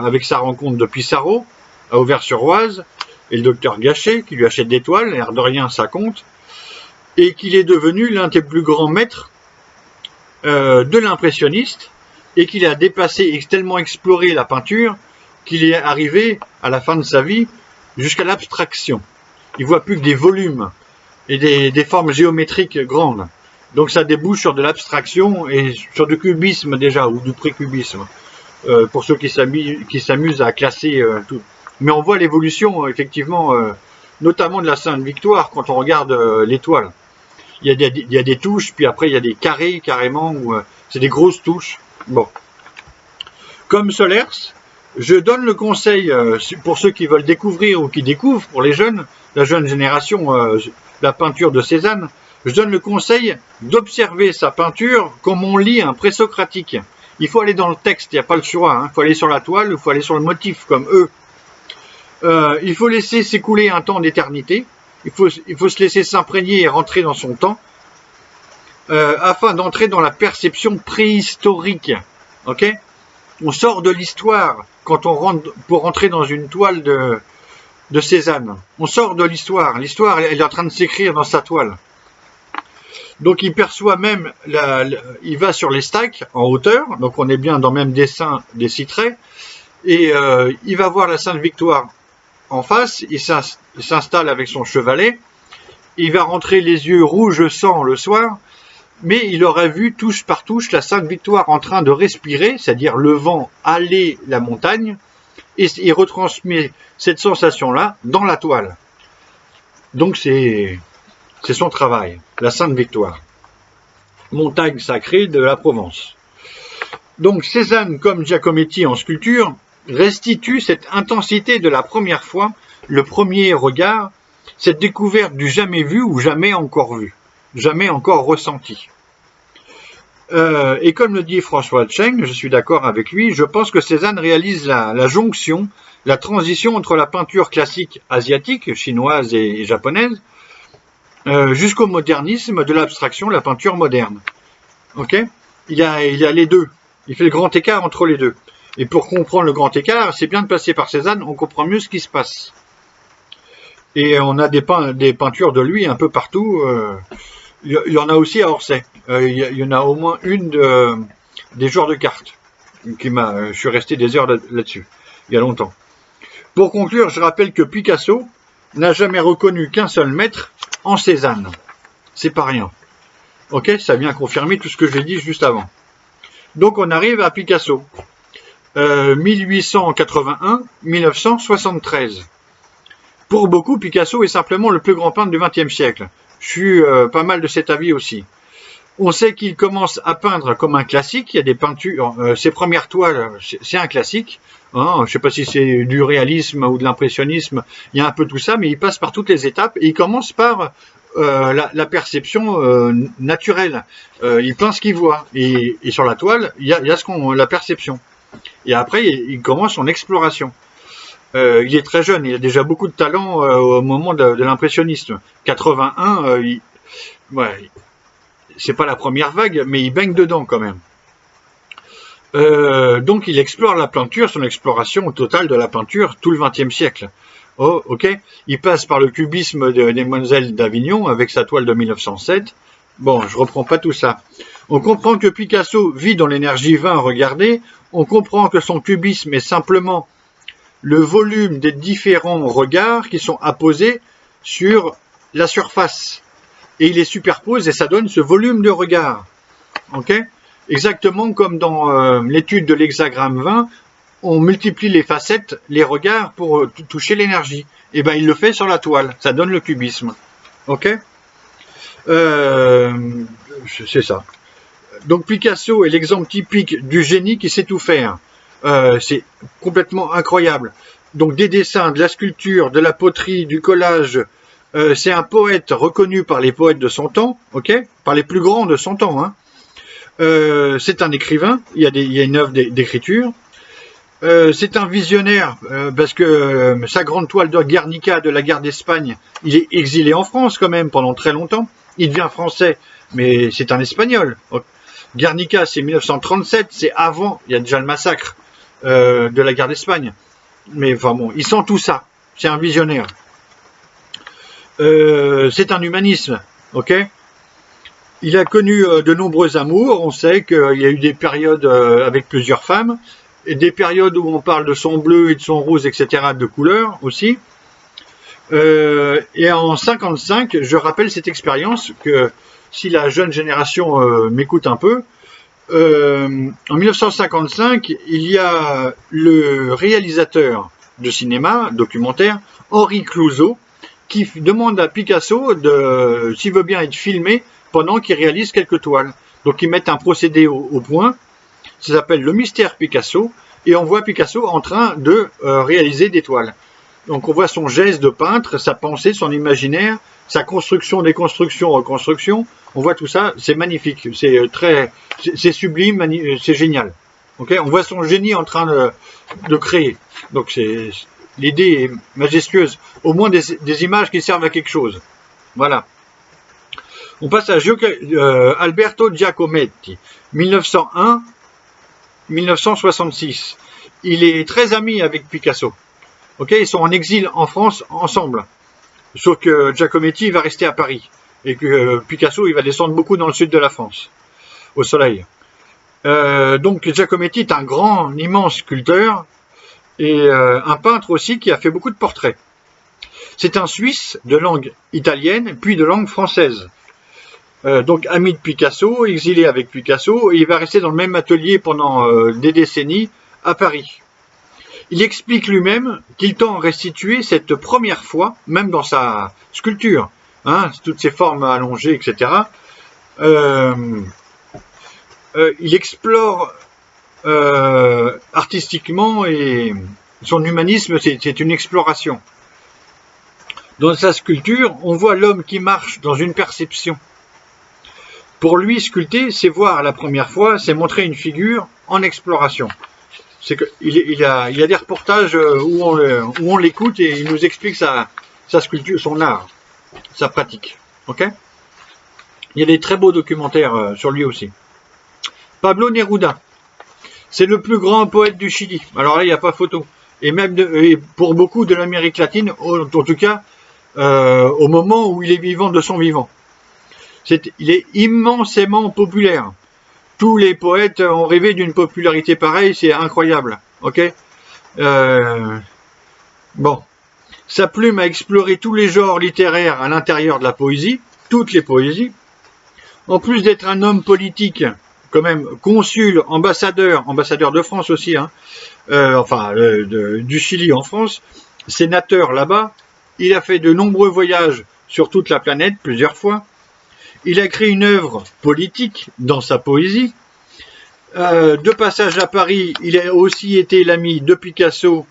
avec sa rencontre de Pissarro à Auvers-sur-Oise et le docteur Gachet qui lui achète des toiles, l'air de rien ça compte, et qu'il est devenu l'un des plus grands maîtres de l'impressionniste et qu'il a dépassé et tellement exploré la peinture qu'il est arrivé à la fin de sa vie jusqu'à l'abstraction. Il voit plus que des volumes et des formes géométriques grandes. Donc ça débouche sur de l'abstraction et sur du cubisme déjà, ou du précubisme, pour ceux qui s'amusent à classer tout. Mais on voit l'évolution, effectivement, notamment de la Sainte Victoire, quand on regarde l'étoile. Il y a des touches, puis après il y a des carrés, carrément, où c'est des grosses touches. Bon. Comme Solers, je donne le conseil, pour ceux qui veulent découvrir ou qui découvrent, pour les jeunes, la jeune génération, la peinture de Cézanne, je donne le conseil d'observer sa peinture comme on lit un présocratique. Il faut aller dans le texte, il n'y a pas le choix. Il faut aller sur la toile, il faut aller sur le motif, comme eux. Il faut laisser s'écouler un temps d'éternité. Il faut se laisser s'imprégner et rentrer dans son temps, afin d'entrer dans la perception préhistorique. Ok ? On sort de l'histoire quand on rentre pour rentrer dans une toile de Cézanne. On sort de l'histoire. L'histoire, elle est en train de s'écrire dans sa toile. Donc il perçoit même, il va sur les stacks en hauteur, donc on est bien dans le même dessin des citrets, et il va voir la Sainte Victoire en face, il s'installe avec son chevalet, il va rentrer les yeux rouges sang le soir, mais il aurait vu touche par touche la Sainte Victoire en train de respirer, c'est-à-dire le vent aller la montagne, et il retransmet cette sensation-là dans la toile. Donc c'est son travail, la Sainte Victoire. Montagne sacrée de la Provence. Donc Cézanne, comme Giacometti en sculpture, restitue cette intensité de la première fois, le premier regard, cette découverte du jamais vu ou jamais encore vu, jamais encore ressenti. Et comme le dit François Cheng, je suis d'accord avec lui, je pense que Cézanne réalise la jonction, la transition entre la peinture classique asiatique, chinoise et japonaise, jusqu'au modernisme de l'abstraction, la peinture moderne. Ok ? Il y a les deux. Il fait le grand écart entre les deux. Et pour comprendre le grand écart, c'est bien de passer par Cézanne, on comprend mieux ce qui se passe. Et on a des peintures de lui un peu partout. Il y en a aussi à Orsay. Il y en a au moins une des joueurs de cartes. Je suis resté des heures là-dessus, il y a longtemps. Pour conclure, je rappelle que Picasso n'a jamais reconnu qu'un seul maître en Cézanne. C'est pas rien. Ok, ça vient confirmer tout ce que j'ai dit juste avant. Donc on arrive à Picasso. 1881-1973. Pour beaucoup, Picasso est simplement le plus grand peintre du XXe siècle. Je suis pas mal de cet avis aussi. On sait qu'il commence à peindre comme un classique. Il y a des peintures, ses premières toiles, c'est un classique. Hein, je ne sais pas si c'est du réalisme ou de l'impressionnisme. Il y a un peu tout ça, mais il passe par toutes les étapes. Et il commence par la perception naturelle. Il peint ce qu'il voit. Et sur la toile, il y a la perception. Et après, il commence son exploration. Il est très jeune, il a déjà beaucoup de talent au moment de l'impressionnisme. 81, c'est pas la première vague, mais il baigne dedans quand même. Donc il explore la peinture, son exploration totale de la peinture, tout le XXe siècle. Oh, ok. Il passe par le cubisme des Demoiselles d'Avignon avec sa toile de 1907. Bon, je reprends pas tout ça. On comprend que Picasso vit dans l'énergie 20, regardez. On comprend que son cubisme est simplement le volume des différents regards qui sont apposés sur la surface. Et il les superpose et ça donne ce volume de regard. Ok ? Exactement comme dans l'étude de l'hexagramme 20, on multiplie les facettes, les regards pour toucher l'énergie. Et bien il le fait sur la toile, ça donne le cubisme. Ok ? C'est ça. Donc Picasso est l'exemple typique du génie qui sait tout faire. C'est complètement incroyable. Donc des dessins, de la sculpture, de la poterie, du collage. C'est un poète reconnu par les poètes de son temps, ok, par les plus grands de son temps. Hein. C'est un écrivain, il y a une œuvre d'écriture. C'est un visionnaire, parce que sa grande toile de Guernica de la guerre d'Espagne, il est exilé en France quand même pendant très longtemps. Il devient français, mais c'est un espagnol. Guernica, c'est 1937, c'est avant, il y a déjà le massacre de la guerre d'Espagne. Mais enfin bon, il sent tout ça, c'est un visionnaire. C'est un humanisme, ok. Il a connu de nombreux amours, on sait qu'il y a eu des périodes avec plusieurs femmes, et des périodes où on parle de son bleu et de son rose, etc., de couleurs aussi. Et en 55, je rappelle cette expérience que si la jeune génération m'écoute un peu, en 1955, il y a le réalisateur de cinéma, documentaire, Henri Clouzot, qui demande à Picasso s'il veut bien être filmé pendant qu'il réalise quelques toiles. Donc ils mettent un procédé au point, ça s'appelle le mystère Picasso, et on voit Picasso en train de réaliser des toiles. Donc on voit son geste de peintre, sa pensée, son imaginaire, sa construction, déconstruction, reconstruction, on voit tout ça, c'est magnifique, c'est sublime, c'est génial. Okay, on voit son génie en train de créer. Donc l'idée est majestueuse, au moins des images qui servent à quelque chose. Voilà. On passe à Alberto Giacometti, 1901-1966. Il est très ami avec Picasso. Okay, ils sont en exil en France ensemble. Sauf que Giacometti va rester à Paris. Et que Picasso, il va descendre beaucoup dans le sud de la France, au soleil. Donc Giacometti est un immense sculpteur et un peintre aussi qui a fait beaucoup de portraits. C'est un Suisse de langue italienne puis de langue française. Donc ami de Picasso, exilé avec Picasso, et il va rester dans le même atelier pendant des décennies à Paris. Il explique lui-même qu'il tend à restituer cette première fois, même dans sa sculpture, hein, toutes ses formes allongées, etc. Il explore artistiquement, et son humanisme, c'est une exploration. Dans sa sculpture, on voit l'homme qui marche dans une perception. Pour lui, sculpter, c'est voir la première fois, c'est montrer une figure en exploration. Il y a des reportages où on l'écoute et il nous explique sa sculpture, son art, sa pratique. Okay, il y a des très beaux documentaires sur lui aussi. Pablo Neruda, c'est le plus grand poète du Chili. Alors là, il n'y a pas photo. Et même pour beaucoup de l'Amérique latine, en tout cas, au moment où il est vivant de son vivant. Il est immensément populaire. Tous les poètes ont rêvé d'une popularité pareille, c'est incroyable. Ok. Bon. Sa plume a exploré tous les genres littéraires à l'intérieur de la poésie, toutes les poésies. En plus d'être un homme politique, quand même consul, ambassadeur de France aussi, hein, du Chili en France, sénateur là-bas, il a fait de nombreux voyages sur toute la planète, plusieurs fois. Il a créé une œuvre politique dans sa poésie. De passage à Paris, il a aussi été l'ami de Picasso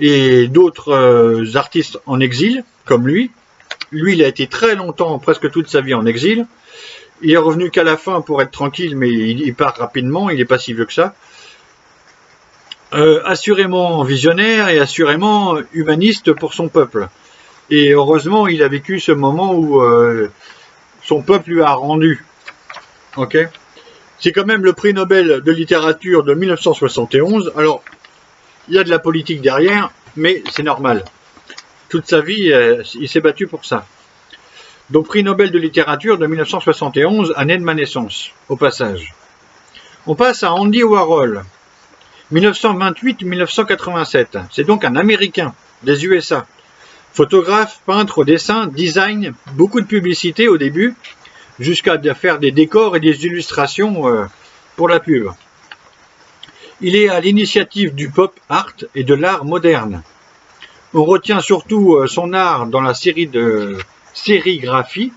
et d'autres artistes en exil, comme lui. Lui, il a été très longtemps, presque toute sa vie en exil. Il est revenu qu'à la fin pour être tranquille, mais il part rapidement, il n'est pas si vieux que ça. Assurément visionnaire et assurément humaniste pour son peuple. Et heureusement, il a vécu ce moment où son peuple lui a rendu. Ok. C'est quand même le prix Nobel de littérature de 1971. Alors, il y a de la politique derrière, mais c'est normal. Toute sa vie, il s'est battu pour ça. Donc, prix Nobel de littérature de 1971, année de ma naissance, au passage. On passe à Andy Warhol, 1928-1987. C'est donc un Américain des USA. Photographe, peintre au dessin, design, beaucoup de publicité au début, jusqu'à faire des décors et des illustrations pour la pub. Il est à l'initiative du pop art et de l'art moderne. On retient surtout son art dans la série de sérigraphie,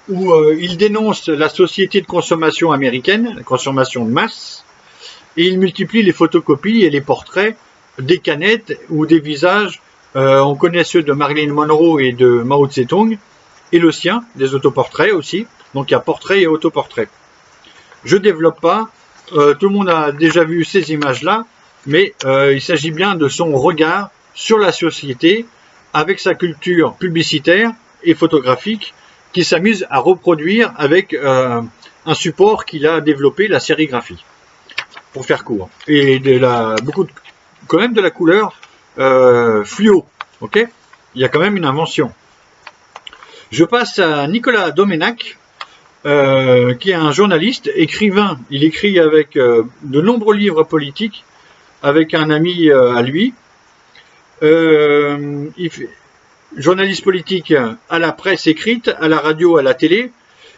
où il dénonce la société de consommation américaine, la consommation de masse, et il multiplie les photocopies et les portraits des canettes ou des visages. On connaît ceux de Marilyn Monroe et de Mao Tse-tung, et le sien, des autoportraits aussi. Donc il y a portrait et autoportrait. Je développe pas, tout le monde a déjà vu ces images-là, mais il s'agit bien de son regard sur la société, avec sa culture publicitaire et photographique, qui s'amuse à reproduire avec un support qu'il a développé, la sérigraphie, pour faire court. Et quand même de la couleur fluo, ok? Il y a quand même une invention. Je passe à Nicolas Domenac, qui est un journaliste, écrivain. Il écrit avec de nombreux livres politiques, avec un ami à lui. Il fait journaliste politique à la presse écrite, à la radio, à la télé.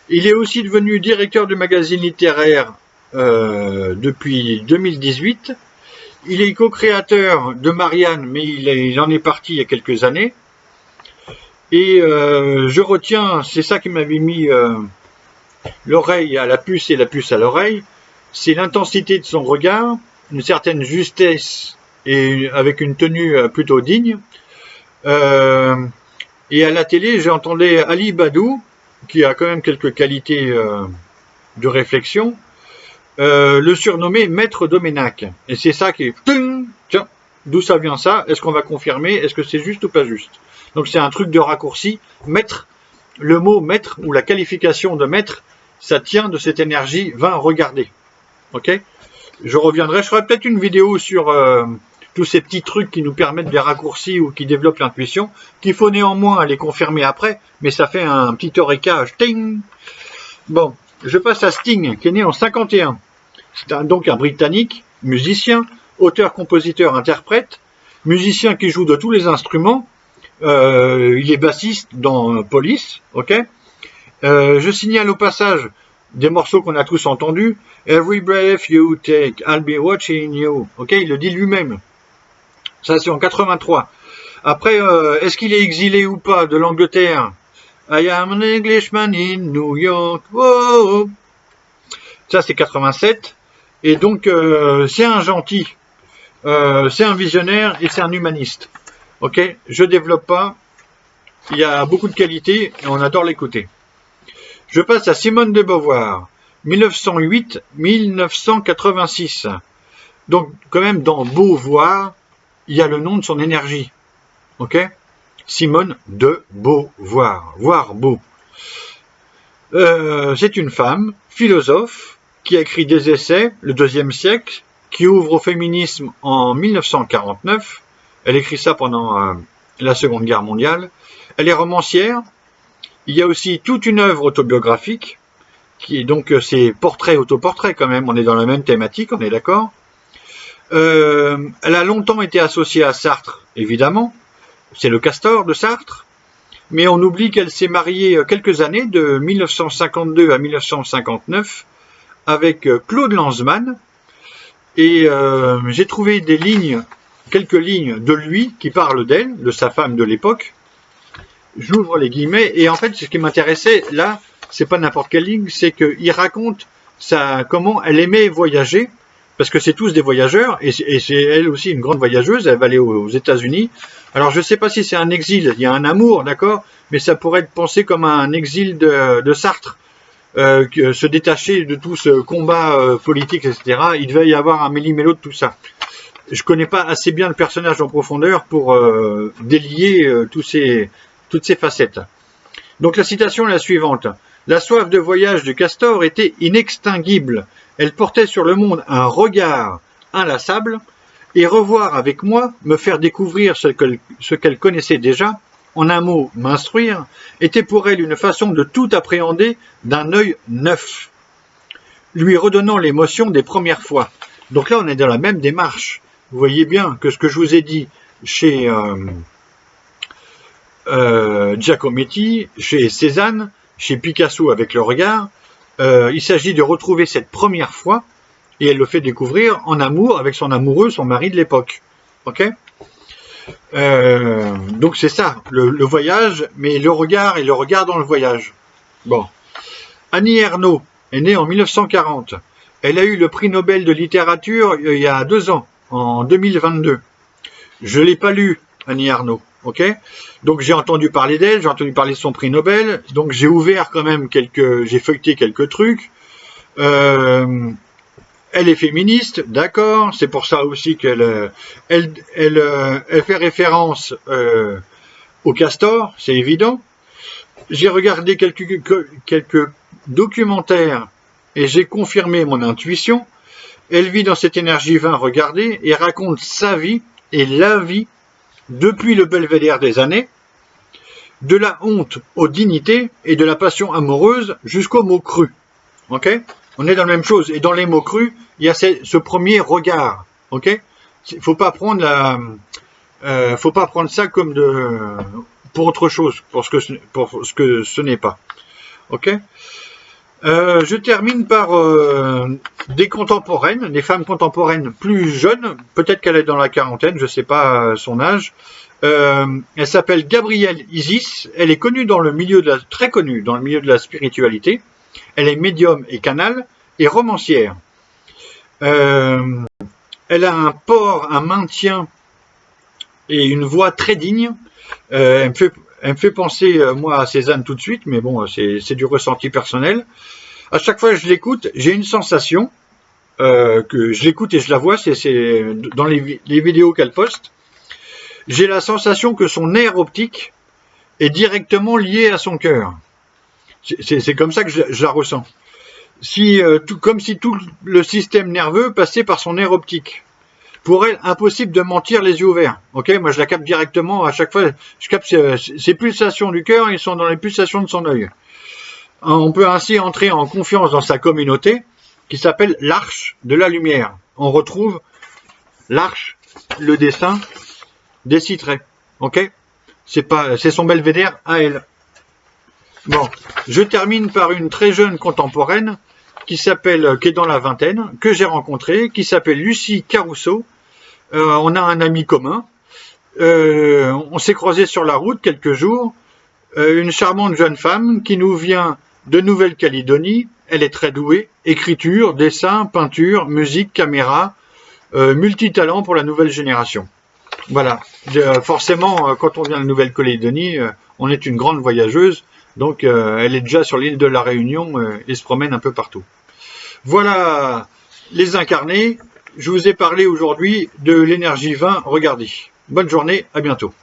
Il est aussi devenu directeur du magazine littéraire depuis 2018. Il est co-créateur de Marianne, mais il en est parti il y a quelques années. Et je retiens, c'est ça qui m'avait mis l'oreille à la puce et la puce à l'oreille, c'est l'intensité de son regard, une certaine justesse et avec une tenue plutôt digne. Et à la télé, j'entendais Ali Badou, qui a quand même quelques qualités de réflexion, le surnommer Maître Domenac. Et c'est ça qui est... Tiens, d'où ça vient ça? Est-ce qu'on va confirmer? Est-ce que c'est juste ou pas juste? Donc c'est un truc de raccourci. Maître, le mot maître ou la qualification de maître, ça tient de cette énergie. Va regarder. Ok? Je reviendrai. Je ferai peut-être une vidéo sur tous ces petits trucs qui nous permettent des raccourcis ou qui développent l'intuition, qu'il faut néanmoins les confirmer après, mais ça fait un petit oreillage. Ting! Bon, je passe à Sting, qui est né en 51. C'est donc un Britannique, musicien, auteur, compositeur, interprète, musicien qui joue de tous les instruments. Il est bassiste dans Police, ok. Je signale au passage des morceaux qu'on a tous entendus. Every breath you take, I'll be watching you. Ok, il le dit lui-même. Ça, c'est en 83. Après, est-ce qu'il est exilé ou pas de l'Angleterre? I am an Englishman in New York. Whoa. Ça, c'est 87. Et donc, c'est un gentil. C'est un visionnaire et c'est un humaniste. Ok, je développe pas. Il y a beaucoup de qualités et on adore l'écouter. Je passe à Simone de Beauvoir, 1908-1986. Donc, quand même, dans Beauvoir, il y a le nom de son énergie. Ok, Simone de Beauvoir, voir beau. C'est une femme, philosophe, qui a écrit des essais, le deuxième siècle, qui ouvre au féminisme en 1949. Elle écrit ça pendant la Seconde Guerre mondiale. Elle est romancière. Il y a aussi toute une œuvre autobiographique, qui est donc ses portraits, autoportraits quand même. On est dans la même thématique, on est d'accord. Elle a longtemps été associée à Sartre, évidemment. C'est le Castor de Sartre. Mais on oublie qu'elle s'est mariée quelques années, de 1952 à 1959, avec Claude Lanzmann. Et j'ai trouvé des lignes, quelques lignes de lui qui parlent d'elle, de sa femme de l'époque. J'ouvre les guillemets, et en fait, ce qui m'intéressait là, c'est pas n'importe quelle ligne, c'est qu'il raconte comment elle aimait voyager, parce que c'est tous des voyageurs, et c'est elle aussi une grande voyageuse. Elle va aller aux États-Unis. Alors je sais pas si c'est un exil, il y a un amour, d'accord, mais ça pourrait être pensé comme un exil de Sartre, se détacher de tout ce combat politique, etc. Il devait y avoir un méli-mélo de tout ça. Je connais pas assez bien le personnage en profondeur pour délier toutes ces facettes. Donc la citation est la suivante. La soif de voyage du Castor était inextinguible. Elle portait sur le monde un regard inlassable, et revoir avec moi, me faire découvrir ce qu'elle connaissait déjà, en un mot, m'instruire, était pour elle une façon de tout appréhender d'un œil neuf, lui redonnant l'émotion des premières fois. Donc là, on est dans la même démarche. Vous voyez bien que ce que je vous ai dit chez Giacometti, chez Cézanne, chez Picasso avec le regard, il s'agit de retrouver cette première fois, et elle le fait découvrir en amour avec son amoureux, son mari de l'époque. Ok, donc c'est ça, le voyage, mais le regard et le regard dans le voyage. Bon. Annie Ernaux est née en 1940. Elle a eu le prix Nobel de littérature il y a 2 ans, en 2022. Je ne l'ai pas lu, Annie Ernaux. Ok, donc j'ai entendu parler d'elle, j'ai entendu parler de son prix Nobel, donc j'ai ouvert quand même j'ai feuilleté quelques trucs. Elle est féministe, d'accord, c'est pour ça aussi qu'elle fait référence au castor, c'est évident. J'ai regardé quelques documentaires et j'ai confirmé mon intuition. Elle vit dans cette énergie 20, regardez, et raconte sa vie et la vie depuis le belvédère des années, de la honte aux dignités et de la passion amoureuse jusqu'aux mots crus. Ok, on est dans la même chose. Et dans les mots crus, il y a ce premier regard. Ok, faut pas prendre ça comme pour autre chose, pour ce que ce n'est pas. Ok. Je termine par des contemporaines, des femmes contemporaines plus jeunes, peut-être qu'elle est dans la quarantaine, je ne sais pas son âge. Elle s'appelle Gabrielle Isis, elle est connue très connue dans le milieu de la spiritualité. Elle est médium et canal et romancière. Elle a un port, un maintien et une voix très digne. Elle me fait penser, moi, à Cézanne tout de suite, mais bon, c'est du ressenti personnel. À chaque fois que je l'écoute, j'ai une sensation, que je l'écoute et je la vois, c'est dans les vidéos qu'elle poste. J'ai la sensation que son nerf optique est directement lié à son cœur. C'est comme ça que je la ressens. Comme si tout le système nerveux passait par son nerf optique. Pour elle, impossible de mentir les yeux ouverts. Ok, moi je la capte directement à chaque fois. Je capte ses pulsations du cœur, ils sont dans les pulsations de son œil. On peut ainsi entrer en confiance dans sa communauté qui s'appelle l'Arche de la Lumière. On retrouve l'arche, le dessin des citrés. Ok, c'est son belvédère à elle. Bon, je termine par une très jeune contemporaine qui est dans la vingtaine, que j'ai rencontrée, qui s'appelle Lucie Caruso. On a un ami commun. On s'est croisés sur la route quelques jours. Une charmante jeune femme qui nous vient de Nouvelle-Calédonie. Elle est très douée. Écriture, dessin, peinture, musique, caméra, multitalent pour la nouvelle génération. Voilà. Forcément, quand on vient de Nouvelle-Calédonie, on est une grande voyageuse. Donc, elle est déjà sur l'île de la Réunion et se promène un peu partout. Voilà les incarnés. Je vous ai parlé aujourd'hui de l'énergie 20. Regardez. Bonne journée, à bientôt.